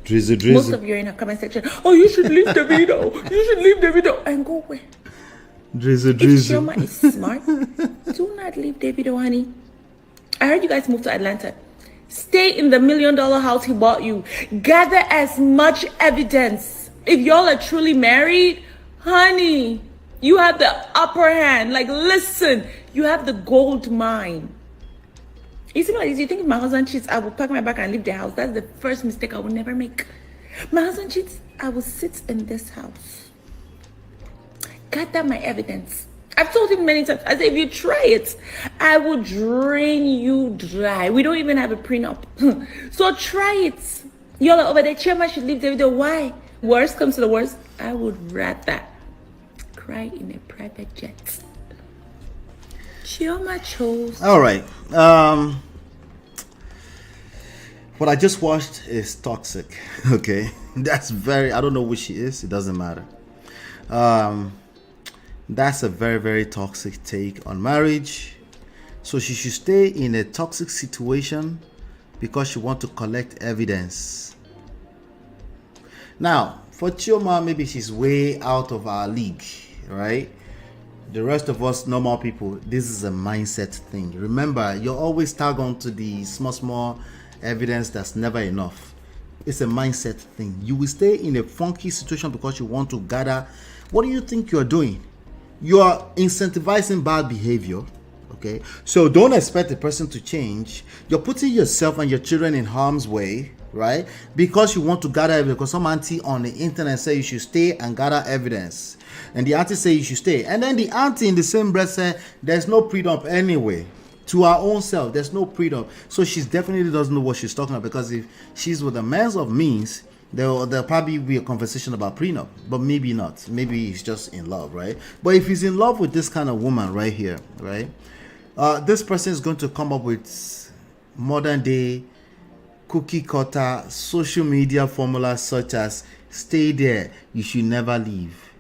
Drizzle. Most of you are in a comment section. Oh, you should leave Davido. You should leave Davido and go where? Drizzle. If Chioma is smart, do not leave Davido, honey. I heard you guys moved to Atlanta. Stay in the $1 million house he bought you. Gather as much evidence. If y'all are truly married, honey, you have the upper hand. Like, listen, you have the gold mine. You see, like, you think if my husband cheats, I will pack my bag and leave the house. That's the first mistake I will never make. My husband cheats, I will sit in this house. Gather my evidence. I've told him many times, I say, if you try it, I will drain you dry. We don't even have a prenup. So try it. Y'all are over there, Chioma should leave Davido. Why? Worst comes to the worst, I would rather cry in a private jet. Chioma chose. All right. What I just watched is toxic. Okay, that's I don't know who she is. It doesn't matter. That's a very, very toxic take on marriage. So she should stay in a toxic situation because she wants to collect evidence. Now, for Chioma, maybe she's way out of our league, right? The rest of us normal people, this is a mindset thing. Remember, you're always tagged on to the small evidence that's never enough. It's a mindset thing. You will stay in a funky situation because you want to gather. What do you think you're doing? You are incentivizing bad behavior. Okay, so don't expect the person to change. You're putting yourself and your children in harm's way, right? Because you want to gather evidence. Because some auntie on the internet say you should stay and gather evidence, and the auntie say you should stay, and then the auntie in the same breath say there's no prenup anyway. To her own self, there's no prenup. So she definitely doesn't know what she's talking about, because if she's with a man of means, There'll probably be a conversation about prenup, but maybe not. Maybe he's just in love, right? But if he's in love with this kind of woman right here, right, this person is going to come up with modern day cookie cutter social media formulas such as stay there, you should never leave.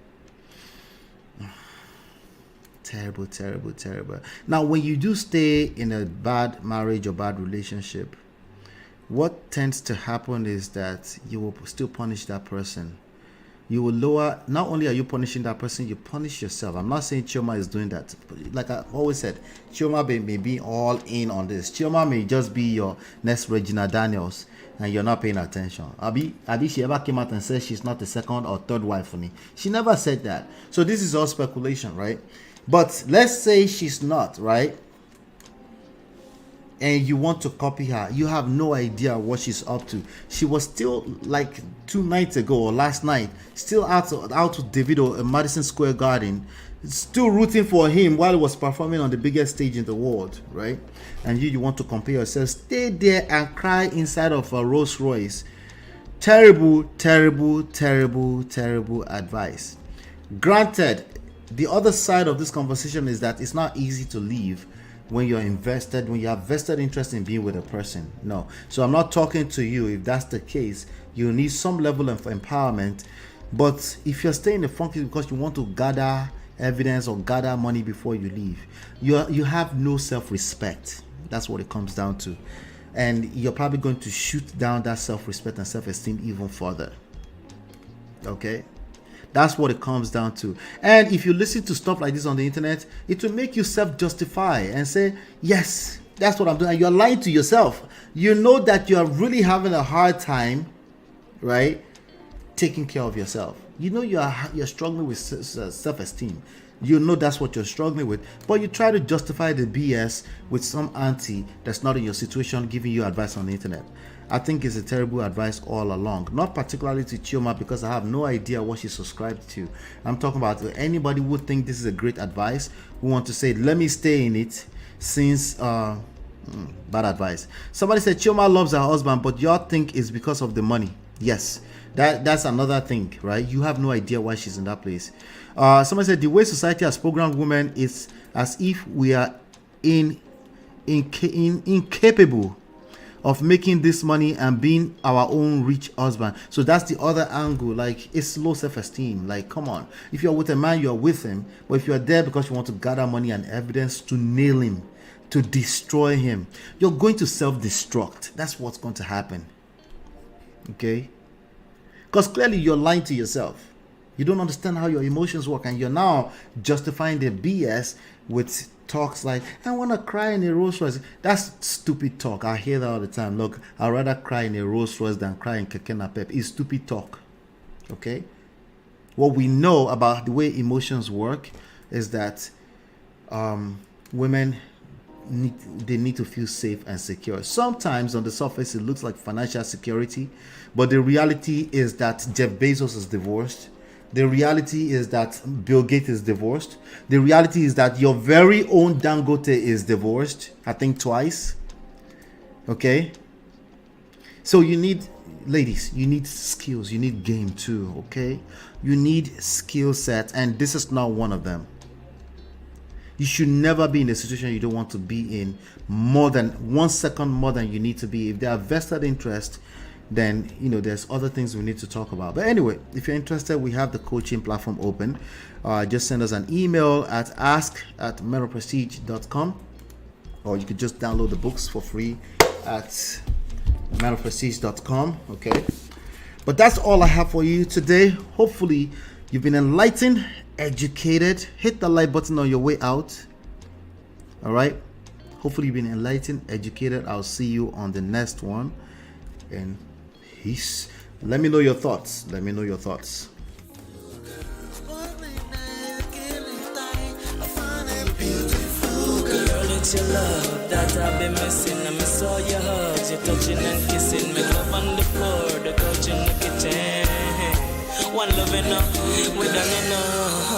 Terrible, terrible, terrible. Now, when you do stay in a bad marriage or bad relationship, what tends to happen is that you will still punish that person. You will lower, not only are you punishing that person, you punish yourself. I'm not saying Chioma is doing that. Like I always said, Chioma may be all in on this. Chioma may just be your next Regina Daniels and you're not paying attention. Abi she ever came out and said she's not the second or third wife for me? She never said that. So this is all speculation, right? But let's say she's not, right? And you want to copy her, you have no idea what she's up to. She was still like 2 nights ago or last night, still out with Davido in Madison Square Garden, still rooting for him while he was performing on the biggest stage in the world, right? And you want to compare yourself, stay there and cry inside of a Rolls Royce. Terrible, terrible, terrible, terrible advice. Granted, the other side of this conversation is that it's not easy to leave when you're invested, when you have vested interest in being with a person. No. So I'm not talking to you. If that's the case, you need some level of empowerment. But if you're staying in the funky because you want to gather evidence or gather money before you leave, you have no self-respect. That's what it comes down to. And you're probably going to shoot down that self-respect and self-esteem even further. Okay? That's what it comes down to. And if you listen to stuff like this on the internet, it will make you self-justify and say, yes, that's what I'm doing. And you're lying to yourself. You know that you're really having a hard time, right, taking care of yourself. You know you're struggling with self-esteem. You know that's what you're struggling with. But you try to justify the BS with some auntie that's not in your situation giving you advice on the internet. I think it's a terrible advice all along. Not particularly to Chioma because I have no idea what she subscribed to. I'm talking about anybody who would think this is a great advice, who want to say, let me stay in it since... bad advice. Somebody said Chioma loves her husband, but y'all think it's because of the money. Yes, that's another thing, right? You have no idea why she's in that place. Somebody said the way society has programmed women is as if we are incapable of making this money and being our own rich husband. So that's the other angle. Like, it's low self-esteem. Like, come on, if you're with a man, you're with him. But if you're there because you want to gather money and evidence to nail him, to destroy him, you're going to self-destruct. That's what's going to happen. Okay? Because clearly you're lying to yourself. You don't understand how your emotions work, and you're now justifying the BS with talks like, I want to cry in a Rolls Royce. That's stupid talk. I hear that all the time. Look, I'd rather cry in a Rolls Royce than cry in Keke Napep. It's stupid talk. Okay? What we know about the way emotions work is that women need to feel safe and secure. Sometimes on the surface it looks like financial security, but the reality is that Jeff Bezos is divorced. The reality is that Bill Gates is divorced. The reality is that your very own Dangote is divorced, I think twice. Okay? So you need, ladies, you need skills. You need game too, okay? You need skill sets, and this is not one of them. You should never be in a situation you don't want to be in more than 1 second more than you need to be. If they are vested interest, then there's other things we need to talk about. But anyway, if you're interested, we have the coaching platform open. Just send us an email at ask@menoprestige.com, or you could just download the books for free at menoprestige.com. Okay, but that's all I have for you today. Hopefully you've been enlightened, educated. Hit the like button on your way out. All right, hopefully you've been enlightened, educated. I'll see you on the next one, and peace. Let me know your thoughts. Let me know your thoughts. Girl, it's your love that I've been missing. I miss all your hugs, your touching and kissing. Make love on the floor, the couch in the kitchen. One loving up, we done enough.